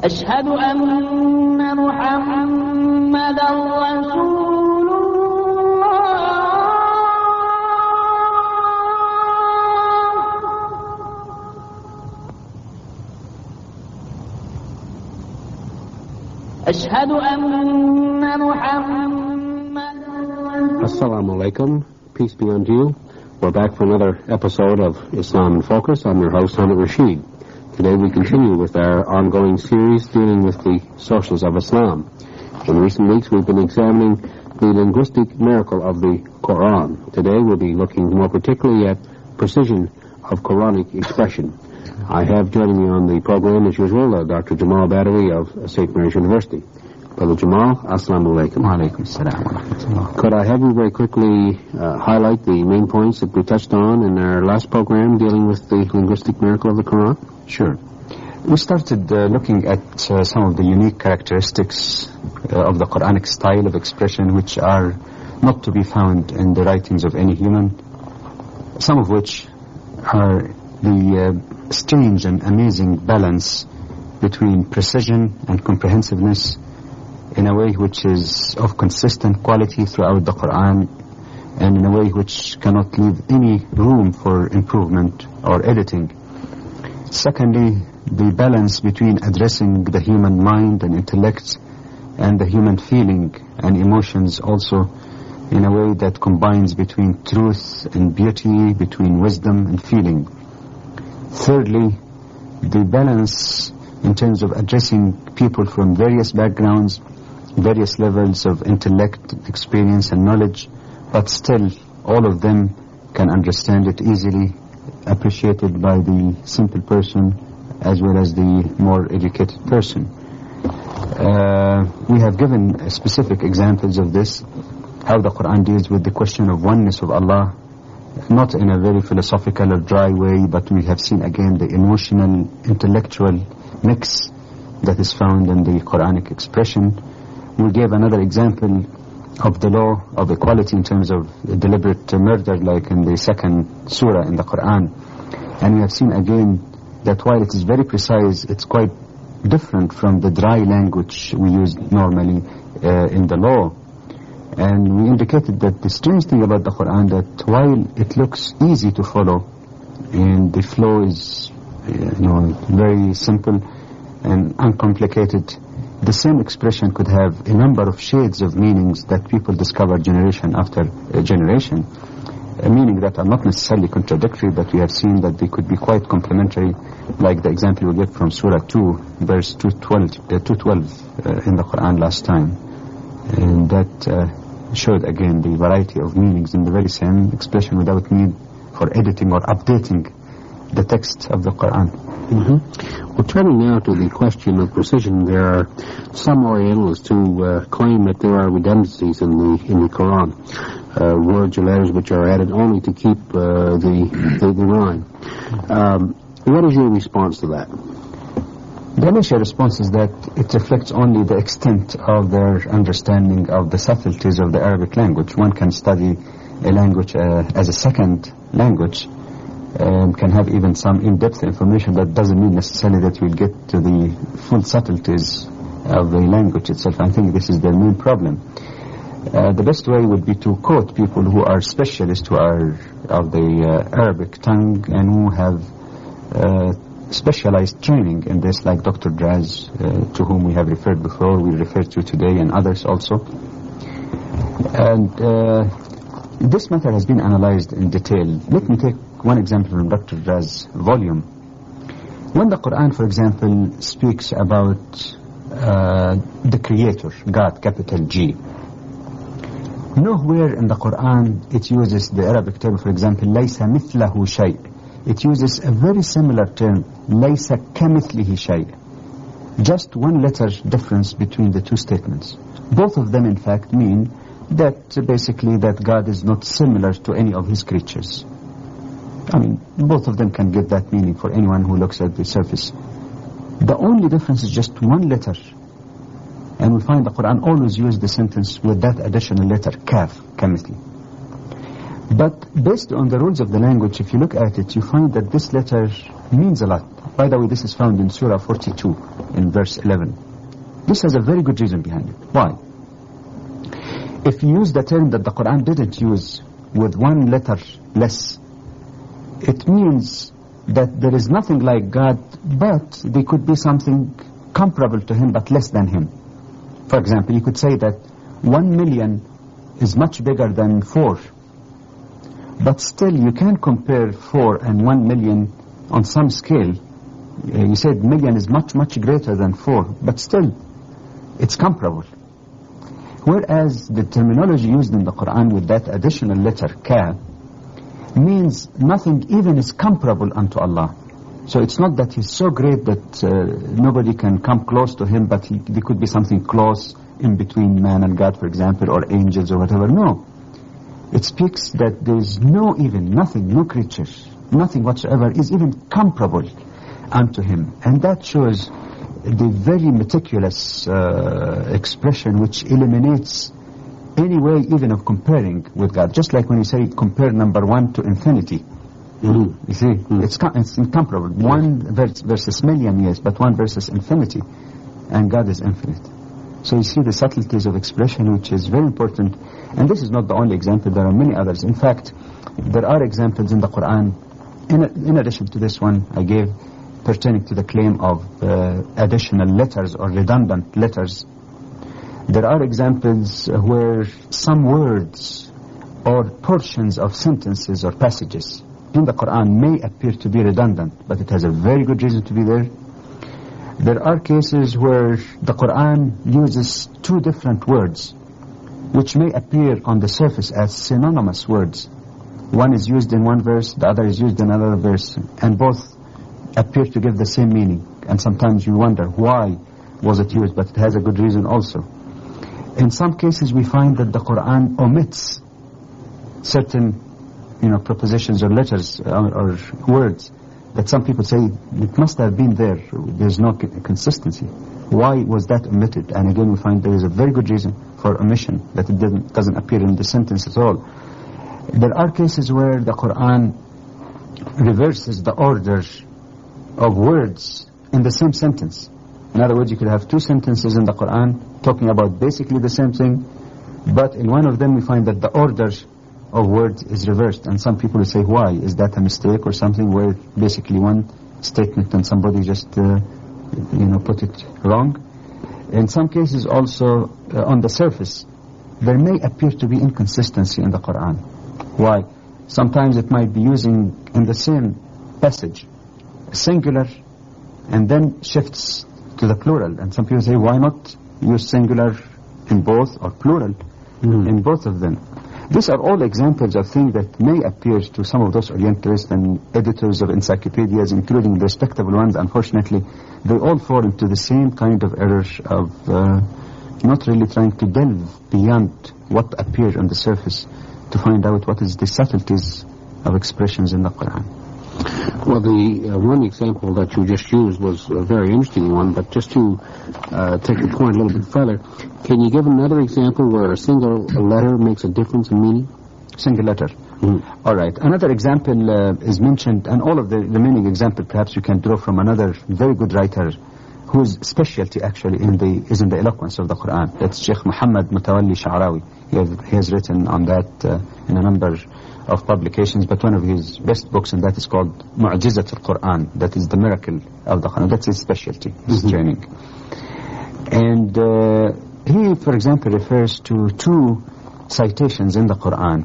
أشهد أن محمدا رسول الله. أشهد أن محمدا Assalamu alaikum. Peace be unto you. We're back for another episode of Islam in Focus. I'm your host, Hamid Rashid. Today we continue with our ongoing series dealing with the sources of Islam. In recent weeks we've been examining the linguistic miracle of the Quran. Today we'll be looking more particularly at precision of Quranic expression. I have joining me on the program as usual Dr. Jamal Badawi of St. Mary's University. Brother Jamal, Assalamu alaikum. Wa alaikum assalam wa rahmatullah. Could I have you very quickly highlight the main points that we touched on in our last program dealing with the linguistic miracle of the Quran? Sure. We started looking at some of the unique characteristics of the Quranic style of expression which are not to be found in the writings of any human, some of which are the strange and amazing balance between precision and comprehensiveness in a way which is of consistent quality throughout the Quran and in a way which cannot leave any room for improvement or editing. Secondly, the balance between addressing the human mind and intellect and the human feeling and emotions also in a way that combines between truth and beauty, between wisdom and feeling. Thirdly, the balance in terms of addressing people from various backgrounds, various levels of intellect, experience and knowledge, but still all of them can understand it easily, appreciated by the simple person as well as the more educated person. We have given specific examples of this, how the Quran deals with the question of oneness of Allah, not in a very philosophical or dry way, but we have seen again the emotional, intellectual mix that is found in the Quranic expression. We gave another example of the law of equality in terms of deliberate murder, like in the second surah in the Quran. And we have seen again that while it is very precise, it's quite different from the dry language we use normally in the law. And we indicated that the strange thing about the Quran, that while it looks easy to follow and the flow is very simple and uncomplicated, the same expression could have a number of shades of meanings that people discover generation after generation, meaning that are not necessarily contradictory, but we have seen that they could be quite complementary, like the example we get from Surah 2, verse 212 in the Quran last time. And that showed again the variety of meanings in the very same expression without need for editing or updating the text of the Quran. Well, turning now to the question of precision, there are some Orientalists who claim that there are redundancies in the Quran, words or letters which are added only to keep the rhyme. What is your response to that? The initial response is that it reflects only the extent of their understanding of the subtleties of the Arabic language. One can study a language as a second language, can have even some in-depth information. That doesn't mean necessarily that you'll get to the full subtleties of the language itself. I think this is their main problem. The best way would be to quote people who are specialists, who are of the Arabic tongue and who have specialized training in this, like Dr. Draz, to whom we have referred before, we refer to today, and others also. And this matter has been analyzed in detail. Let me take one example from Dr. Draz's volume. When the Quran, for example, speaks about the Creator, God, capital G, nowhere in the Quran it uses the Arabic term, for example, لَيْسَ مِثْلَهُ شَيْء. It uses a very similar term, لَيْسَ كَمِثْلِهِ شَيْء. Just one letter difference between the two statements. Both of them, in fact, mean that basically that God is not similar to any of His creatures. I mean, both of them can give that meaning for anyone who looks at the surface. The only difference is just one letter. And we find the Quran always use the sentence with that additional letter, kaf, kamithli. But based on the rules of the language, if you look at it, you find that this letter means a lot. By the way, this is found in Surah 42, in verse 11. This has a very good reason behind it. Why? If you use the term that the Quran didn't use with one letter less, it means that there is nothing like God, but there could be something comparable to Him, but less than Him. For example, you could say that 1 million is much bigger than 4. But still, you can compare 4 and 1 million on some scale. You said million is much, much greater than 4, but still, it's comparable. Whereas the terminology used in the Quran with that additional letter, ka, means nothing even is comparable unto Allah. So it's not that He's so great that nobody can come close to Him, but there could be something close in between man and God, for example, or angels or whatever. No. It speaks that there is nothing, no creature, nothing whatsoever is even comparable unto Him. And that shows the very meticulous expression which eliminates any way even of comparing with God. Just like when you say compare number 1 to infinity. You see, it's incomparable. 1 versus million, yes, but 1 versus infinity. And God is infinite. So you see the subtleties of expression, which is very important. And this is not the only example. There are many others. In fact, there are examples in the Quran, in addition to this one I gave, pertaining to the claim of additional letters or redundant letters. There are examples where some words or portions of sentences or passages in the Quran may appear to be redundant, but it has a very good reason to be there. There are cases where the Quran uses 2 different words which may appear on the surface as synonymous words. One is used in one verse, the other is used in another verse, and both appear to give the same meaning. And sometimes you wonder why was it used, but it has a good reason also. In some cases we find that the Quran omits certain prepositions or letters or words that some people say it must have been there. There's no consistency. Why was that omitted? And again we find there is a very good reason for omission, that it doesn't appear in the sentence at all. There are cases where the Quran reverses the order of words in the same sentence. In other words, you could have 2 sentences in the Quran talking about basically the same thing, but in one of them we find that the order of words is reversed. And some people will say, why? Is that a mistake or something, where basically one statement and somebody just put it wrong? In some cases also, on the surface, there may appear to be inconsistency in the Quran. Why? Sometimes it might be using in the same passage singular and then shifts to the plural. And some people say, why not use singular in both or plural in both of them? These are all examples of things that may appear to some of those Orientalists and editors of encyclopedias, including the respectable ones. Unfortunately, they all fall into the same kind of error of not really trying to delve beyond what appears on the surface to find out what is the subtleties of expressions in the Quran. Well, the one example that you just used was a very interesting one, but just to take the point a little bit further, can you give another example where a single letter makes a difference in meaning? Single letter. All right. Another example is mentioned, and all of the remaining example perhaps you can draw from another very good writer whose specialty actually is in the eloquence of the Quran. That's Sheikh Muhammad Mutawalli Sha'rawi. He has written on that in a number of publications, but one of his best books, and that is called Mu'jizat al-Quran. That is the miracle of the Quran. That's his specialty, his training. And he, for example, refers to 2 citations in the Quran.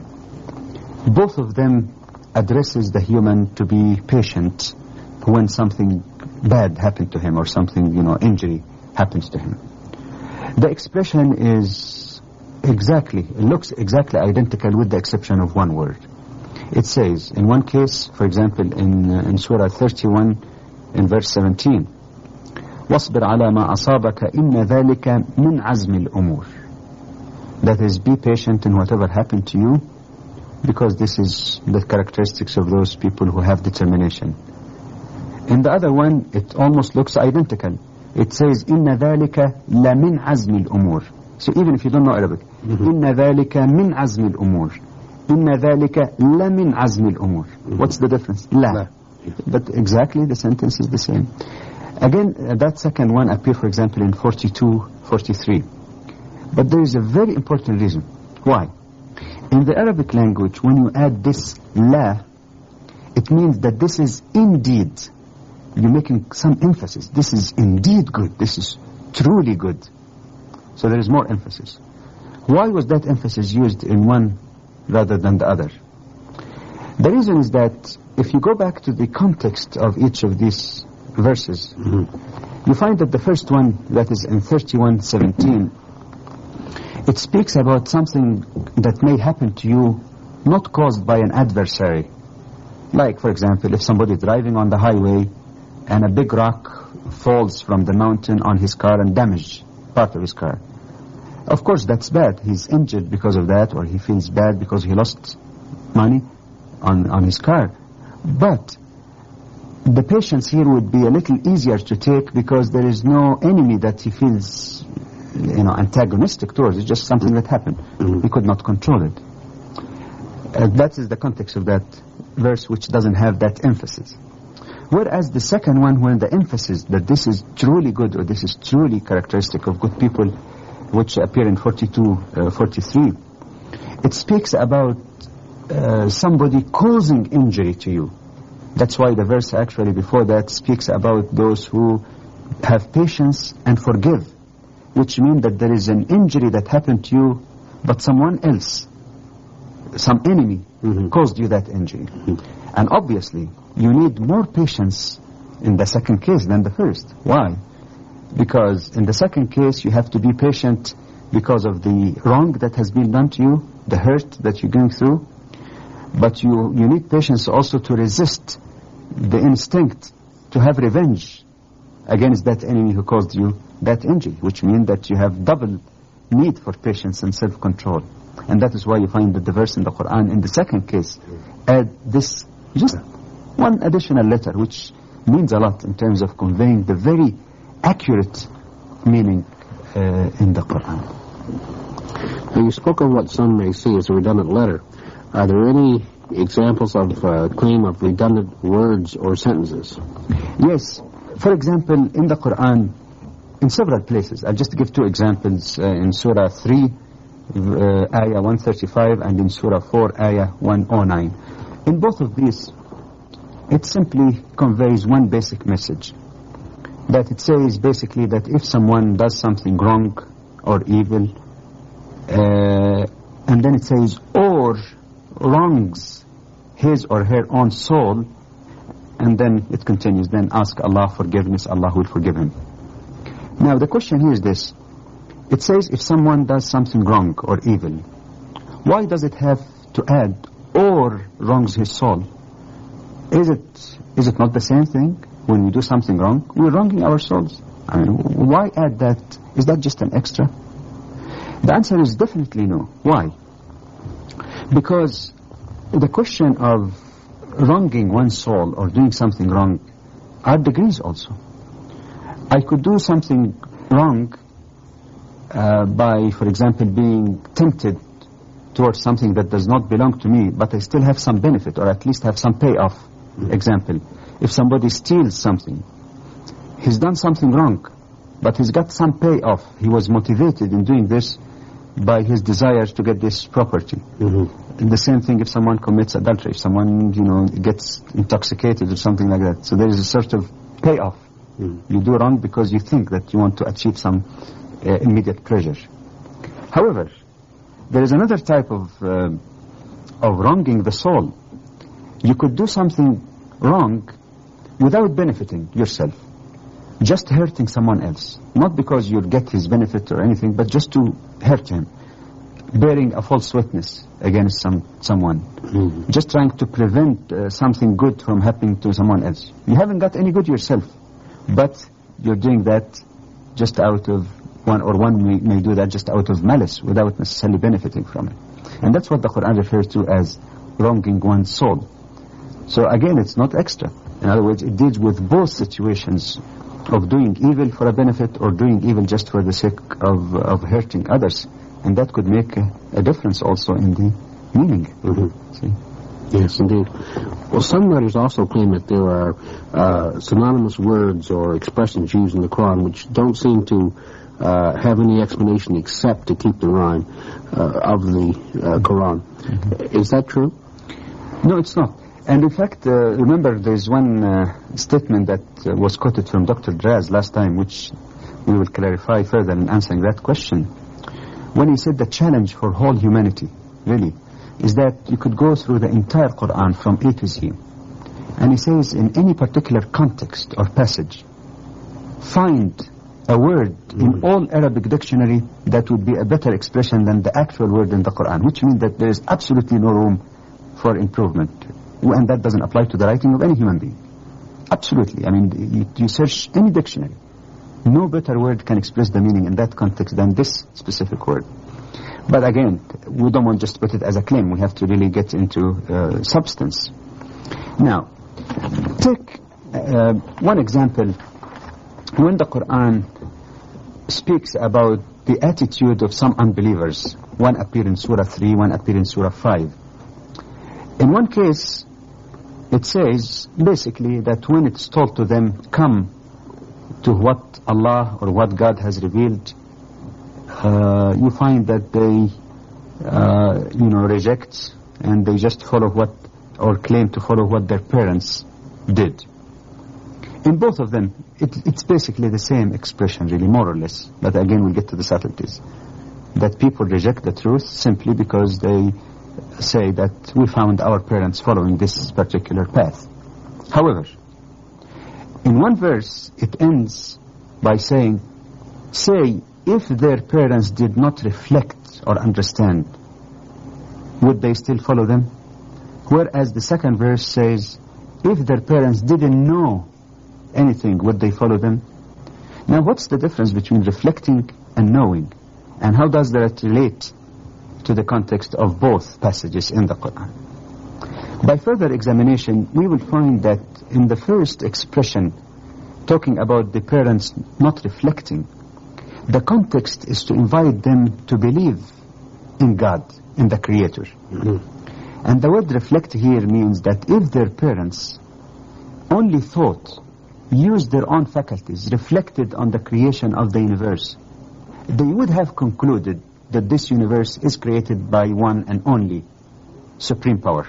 Both of them addresses the human to be patient when something bad happened to him or something, injury happens to him. The expression is it looks exactly identical with the exception of one word. It says, in one case, for example, in Surah 31, in verse 17, وَاصْبِرْ عَلَى مَا أَصَابَكَ إِنَّ ذَلِكَ مِنْ عَزْمِ الْأُمُورِ. That is, be patient in whatever happened to you, because this is the characteristics of those people who have determination. In the other one, it almost looks identical. It says, إِنَّ ذَلِكَ لَمِنْ عَزْمِ الْأُمُورِ. So even if you don't know Arabic, إِنَّ ذَلِكَ مِنْ عَزْمِ الْأُمُورِ. إِنَّ ذَلِكَ لَمِنْ عَزْمِ الْأُمُورِ. What's the difference? La. But exactly the sentence is the same. Again, that second one appears, for example, in 42, 43. But there is a very important reason. Why? In the Arabic language, when you add this la, it means that this is indeed. You're making some emphasis. This is indeed good. This is truly good. So there is more emphasis. Why was that emphasis used in one rather than the other? The reason is that if you go back to the context of each of these verses, you find that the first one, that is in 31:17, it speaks about something that may happen to you not caused by an adversary. Like, for example, if somebody is driving on the highway and a big rock falls from the mountain on his car and damages part of his car. Of course, that's bad. He's injured because of that, or he feels bad because he lost money on his car. But the patience here would be a little easier to take because there is no enemy that he feels, antagonistic towards. It's just something that happened. He could not control it. That is the context of that verse, which doesn't have that emphasis. Whereas the second one, when the emphasis that this is truly good or this is truly characteristic of good people, which appear in 42, 43, it speaks about somebody causing injury to you. That's why the verse actually before that speaks about those who have patience and forgive, which means that there is an injury that happened to you, but someone else, some enemy, caused you that injury. And obviously, you need more patience in the second case than the first. Why? Because in the second case, you have to be patient because of the wrong that has been done to you, the hurt that you're going through. But you need patience also to resist the instinct to have revenge against that enemy who caused you that injury, which means that you have double need for patience and self-control. And that is why you find that the verse in the Quran, in the second case, add this, just one additional letter, which means a lot in terms of conveying the very accurate meaning in the Quran. Now, you spoke of what some may see as a redundant letter. Are there any examples of claim of redundant words or sentences? Yes. For example, in the Quran, in several places, I'll just give two examples, in Surah 3, Ayah 135, and in Surah 4, Ayah 109. In both of these, it simply conveys one basic message. That it says basically that if someone does something wrong or evil, and then it says, or wrongs his or her own soul, and then it continues, then ask Allah forgiveness, Allah will forgive him. Now the question here is this. It says if someone does something wrong or evil, why does it have to add or wrongs his soul? Is it not the same thing? When we do something wrong, we're wronging our souls. I mean, why add that? Is that just an extra? The answer is definitely no. Why? Because the question of wronging one's soul or doing something wrong are degrees also. I could do something wrong by, for example, being tempted towards something that does not belong to me, but I still have some benefit, or at least have some payoff. Example, if somebody steals something, he's done something wrong, but he's got some payoff. He was motivated in doing this by his desire to get this property. And the same thing if someone commits adultery, if someone, gets intoxicated or something like that. So there is a sort of payoff. You do wrong because you think that you want to achieve some immediate pleasure. However, there is another type of wronging the soul. You could do something wrong without benefiting yourself, just hurting someone else, not because you'll get his benefit or anything, but just to hurt him, bearing a false witness against someone, just trying to prevent something good from happening to someone else. You haven't got any good yourself, but you're doing that just out of one may do that just out of malice without necessarily benefiting from it. And that's what the Quran refers to as wronging one's soul. So again, it's not extra. In other words, it deals with both situations of doing evil for a benefit or doing evil just for the sake of hurting others. And that could make a difference also in the meaning. See? Yes, indeed. Well, some writers also claim that there are synonymous words or expressions used in the Quran which don't seem to have any explanation except to keep the rhyme of the Quran. Is that true? No, it's not. And in fact, remember, there's one statement that was quoted from Dr. Draz last time, which we will clarify further in answering that question. When he said the challenge for whole humanity, really, is that you could go through the entire Quran from A to Z. And he says in any particular context or passage, find a word in all Arabic dictionary that would be a better expression than the actual word in the Quran, which means that there is absolutely no room for improvement. And that doesn't apply to the writing of any human being. Absolutely. I mean, you search any dictionary, no better word can express the meaning in that context than this specific word. But again, we don't want just to put it as a claim. We have to really get into substance. Now, take one example. When the Quran speaks about the attitude of some unbelievers, one appears in Surah 3, one appears in Surah 5. In one case, it says basically that when it's told to them, come to what Allah or what God has revealed, you find that they, reject and they just follow what, or claim to follow what their parents did. In both of them, it's basically the same expression, really, more or less. But again, we'll get to the subtleties. That people reject the truth simply because they say that we found our parents following this particular path. However, in one verse, it ends by saying, say, if their parents did not reflect or understand, would they still follow them? Whereas the second verse says, if their parents didn't know anything, would they follow them? Now, what's the difference between reflecting and knowing? And how does that relate to the context of both passages in the Quran? By further examination, we will find that in the first expression, talking about the parents not reflecting, the context is to invite them to believe in God, in the Creator. And the word reflect here means that if their parents only thought, used their own faculties, reflected on the creation of the universe, they would have concluded that this universe is created by one and only supreme power.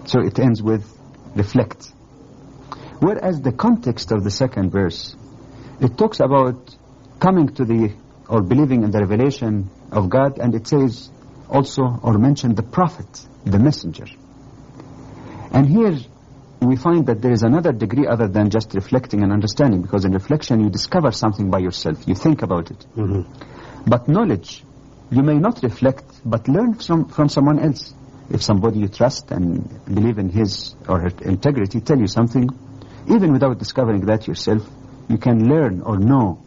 So it ends with reflect. Whereas the context of the second verse, it talks about coming to the, or believing in the revelation of God, and it says also, or mention the prophet, the messenger. And here we find that there is another degree other than just reflecting and understanding, because in reflection you discover something by yourself, you think about it. But knowledge, you may not reflect, but learn from someone else. If somebody you trust and believe in his or her integrity tell you something, even without discovering that yourself, you can learn or know.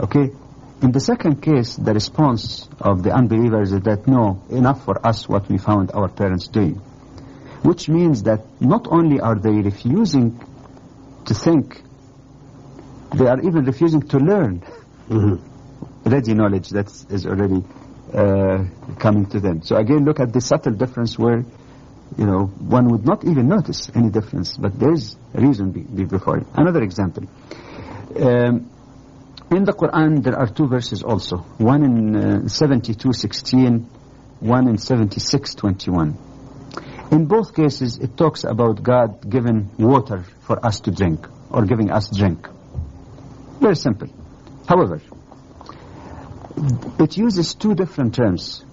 Okay? In the second case, the response of the unbelievers is that, no, enough for us what we found our parents doing. Which means that not only are they refusing to think, they are even refusing to learn. Ready knowledge that is already coming to them. So again, look at the subtle difference where, one would not even notice any difference, but there's a reason before it. Another example. In the Quran, there are two verses also. One in 72:16, one in 76:21. In both cases, it talks about God giving water for us to drink, or giving us drink. Very simple. However, it uses two different terms,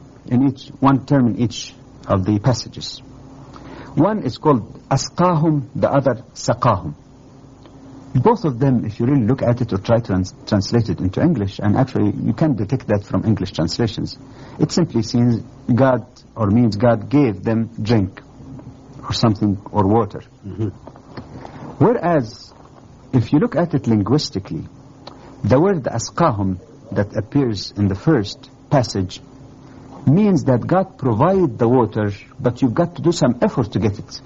one term in each of the passages. One is called asqahum, the other saqahum. Both of them, if you really look at it or try to translate it into English, and actually you can detect that from English translations, it simply means God gave them drink, or something, or water. Whereas, if you look at it linguistically, the word asqahum that appears in the first passage means that God provided the water, but you've got to do some effort to get it.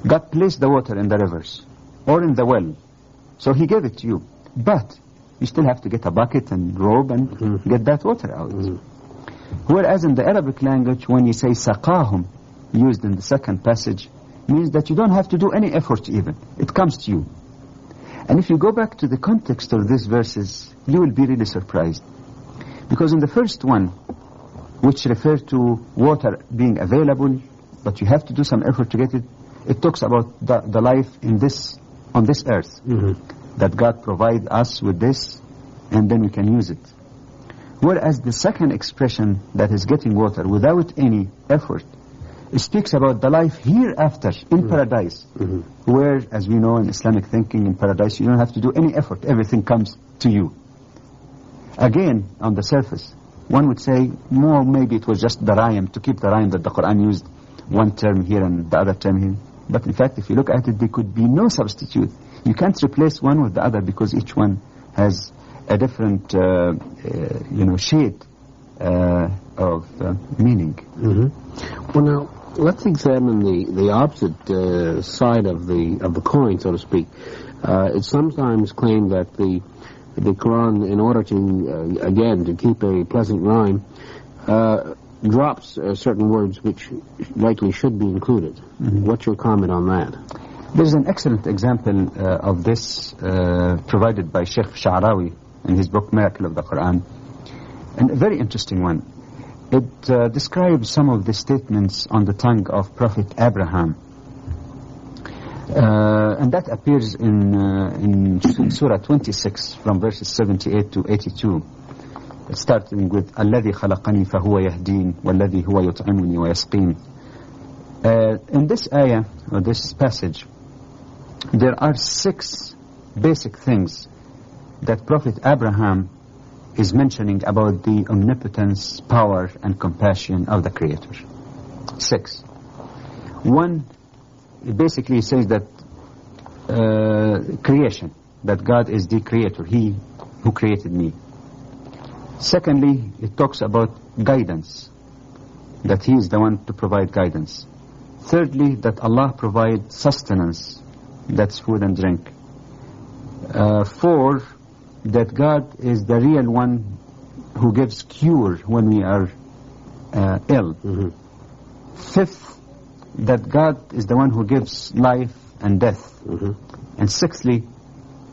God placed the water in the rivers or in the well, so He gave it to you. But you still have to get a bucket and robe and get that water out. Whereas in the Arabic language, when you say saqahum, used in the second passage, means that you don't have to do any effort even. It comes to you. And if you go back to the context of these verses, you will be really surprised. Because in the first one, which refers to water being available, but you have to do some effort to get it, it talks about the life in this, on this earth. That God provides us with this, and then we can use it. Whereas the second expression, that is getting water without any effort, it speaks about the life hereafter, in paradise, where, as we know in Islamic thinking, in paradise you don't have to do any effort, everything comes to you. Again, on the surface, one would say, more maybe it was just the rhyme, to keep the rhyme that the Quran used one term here and the other term here. But in fact, if you look at it, there could be no substitute. You can't replace one with the other because each one has a different, shade of meaning. Well, now let's examine the opposite side of the coin, so to speak. It's sometimes claimed that the Quran, in order to again to keep a pleasant rhyme, drops certain words which likely should be included. What's your comment on that? There's an excellent example of this provided by Sheikh Sha'rawi in his book Miracle of the Quran, and a very interesting one. It describes some of the statements on the tongue of Prophet Abraham, and that appears in Surah 26 from verses 78 to 82, starting with الذي خلقني فهو يهدين والذي هو يطعمني ويسقين. In this ayah, or this passage, there are 6 basic things that Prophet Abraham is mentioning about the omnipotence, power, and compassion of the Creator. 6. 1, it basically says that creation, that God is the Creator, He who created me. Secondly, it talks about guidance, that He is the one to provide guidance. Thirdly, that Allah provides sustenance, that's food and drink. 4, that God is the real one who gives cure when we are ill. 5th, that God is the one who gives life and death. And 6thly,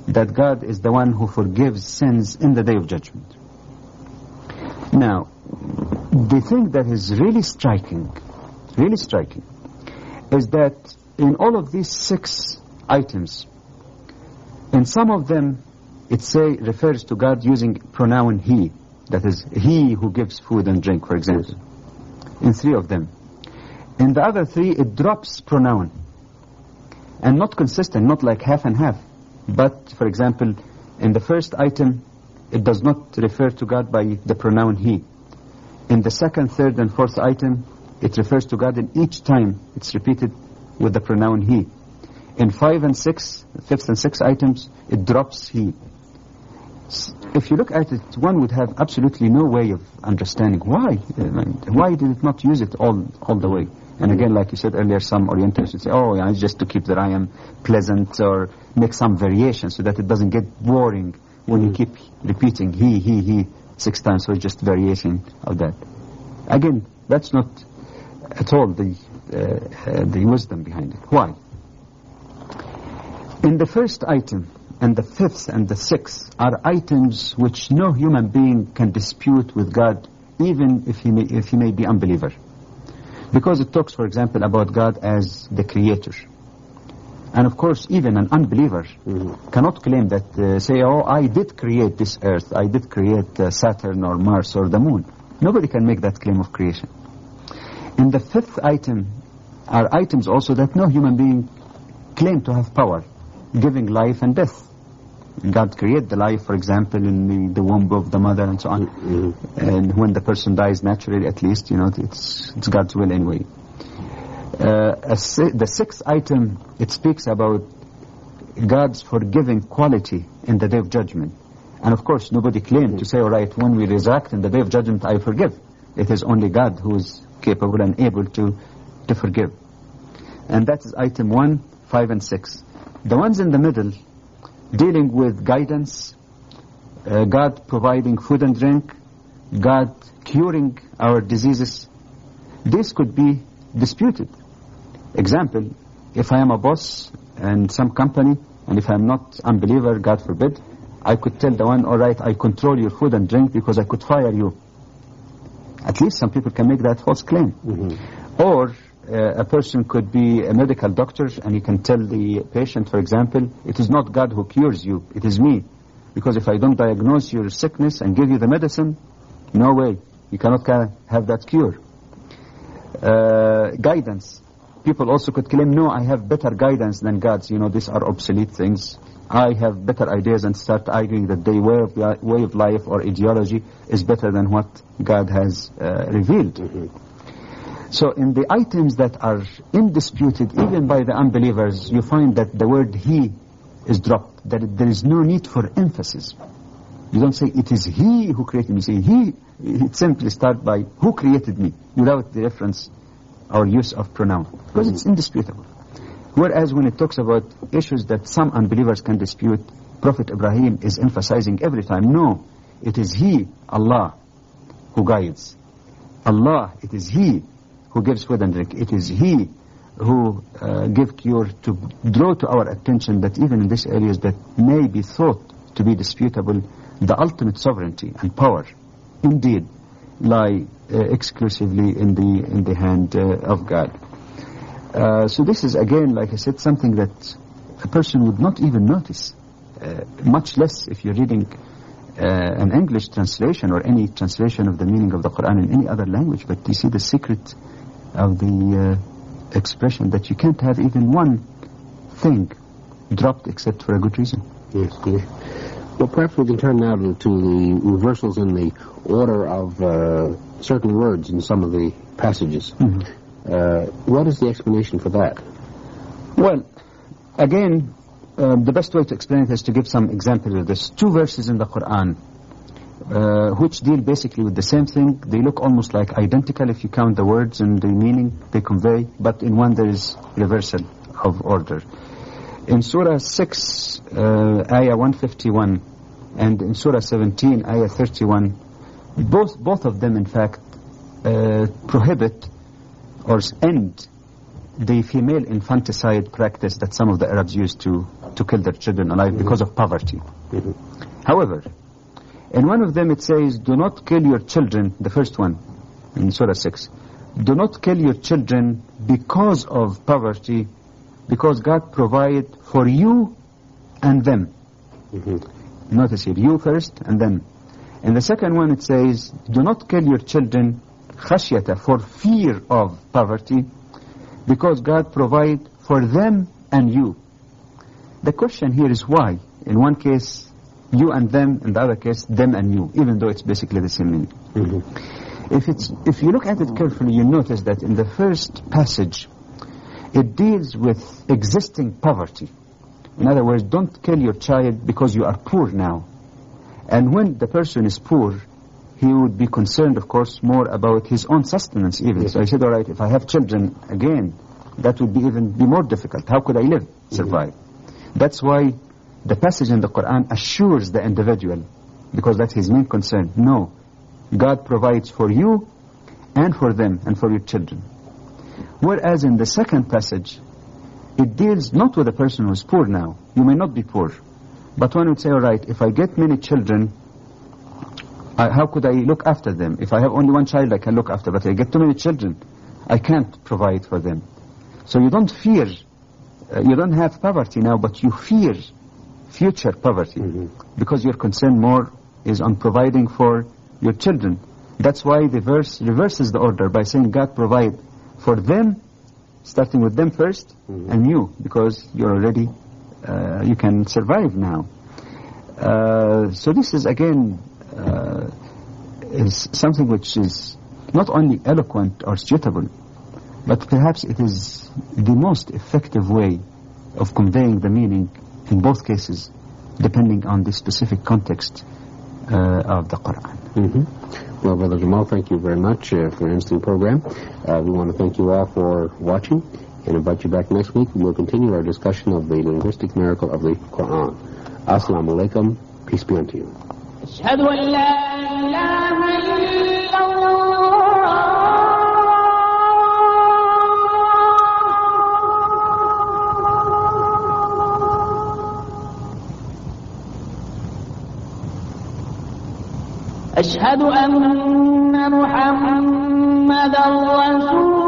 that God is the one who forgives sins in the day of judgment. Now, the thing that is really striking, is that in all of these 6 items, in some of them, it refers to God using pronoun He, that is, He who gives food and drink, for example. In 3 of them. In the other 3, it drops pronoun. And not consistent, not like half and half. But, for example, in the first item, it does not refer to God by the pronoun He. In the second, third, and fourth item, it refers to God, and each time it's repeated with the pronoun He. In 5 and 6, 5th and 6th items, it drops He. If you look at it, one would have absolutely no way of understanding why. Why did it not use it all the way? And again, like you said earlier, some Orientals would say, oh, yeah, it's just to keep the rhyme pleasant, or make some variation so that it doesn't get boring when you keep repeating he 6 times, so it's just variation of that. Again, that's not at all the wisdom behind it. Why? In the first item, and the 5th and the 6th are items which no human being can dispute with God, even if he may be unbeliever. Because it talks, for example, about God as the Creator. And of course, even an unbeliever cannot claim that, say, oh, I did create this earth, I did create Saturn or Mars or the moon. Nobody can make that claim of creation. In the 5th item are items also that no human being claim to have power, giving life and death. God created the life, for example, in the womb of the mother and so on. And when the person dies naturally, at least, it's God's will anyway. The 6th item, it speaks about God's forgiving quality in the day of judgment. And of course, nobody claimed to say, all right, when we resurrect in the day of judgment, I forgive. It is only God who is capable and able to forgive. And that is item 1, 5, and 6. The ones in the middle, dealing with guidance, God providing food and drink, God curing our diseases, this could be disputed. Example, if I am a boss in some company, and if I am not unbeliever, God forbid, I could tell the one, all right, I control your food and drink because I could fire you. At least some people can make that false claim. Mm-hmm. Or a person could be a medical doctor and he can tell the patient, for example, it is not God who cures you, it is me. Because if I don't diagnose your sickness and give you the medicine, no way, you cannot have that cure. Guidance. People also could claim, no, I have better guidance than God's. You know, these are obsolete things. I have better ideas, and start arguing that their way of life or ideology is better than what God has revealed. Mm-hmm. So in the items that are indisputed, even by the unbelievers, you find that the word he is dropped, that there is no need for emphasis. You don't say, it is he who created me. You say, he, it simply starts by, who created me, without the reference or use of pronoun, because it's indisputable. Whereas when it talks about issues that some unbelievers can dispute, Prophet Ibrahim is emphasizing every time, no, it is he, Allah, who guides. Allah, it is he who gives food and drink. It is he who gives cure, to draw to our attention that even in these areas that may be thought to be disputable, the ultimate sovereignty and power indeed lie exclusively in the hand of God. So this is again, like I said, something that a person would not even notice, much less if you're reading an English translation or any translation of the meaning of the Quran in any other language. But you see the secret of the expression that you can't have even one thing dropped except for a good reason. Yes, yes. Well, perhaps we can turn now to the reversals in the order of certain words in some of the passages. Mm-hmm. What is the explanation for that? Well, again, the best way to explain it is to give some examples of this. 2 verses in the Quran which deal basically with the same thing. They look almost like identical if you count the words and the meaning they convey, but in one there is reversal of order. In Surah 6, Ayah 151, and in Surah 17, Ayah 31, both of them, in fact, prohibit or end the female infanticide practice that some of the Arabs used to kill their children alive because of poverty. However, in one of them it says, do not kill your children, the first one, in Surah 6, do not kill your children because of poverty, because God provide for you and them. Notice here, you first and them. In the second one it says, do not kill your children khashyata, for fear of poverty, because God provide for them and you. The question here is why? In one case, you and them, in the other case, them and you, even though it's basically the same meaning. If you look at it carefully, you notice that in the first passage, it deals with existing poverty. In other words, don't kill your child because you are poor now. And when the person is poor, he would be concerned, of course, more about his own sustenance even. Yes. So I said, all right, if I have children again, that would even be more difficult. How could I live, survive? That's why the passage in the Quran assures the individual, because that's his main concern. No, God provides for you and for them and for your children. Whereas in the second passage, it deals not with a person who is poor now. You may not be poor. But one would say, all right, if I get many children, how could I look after them? If I have only one child, I can look after. But if I get too many children, I can't provide for them. So you don't fear, you don't have poverty now, but you fear future poverty. Because your concern more is on providing for your children. That's why the verse reverses the order by saying God provide for them, starting with them first, and you, because you're already, you can survive now. So this is again is something which is not only eloquent or suitable, but perhaps it is the most effective way of conveying the meaning in both cases, depending on the specific context of the Quran. Well, Brother Jamal, thank you very much for an interesting program. We want to thank you all for watching, and invite you back next week, and we'll continue our discussion of the linguistic miracle of the Quran. Assalamu alaikum. Peace be unto you. أشهد أن لا إله إلا الله أشهد أن محمدا رسول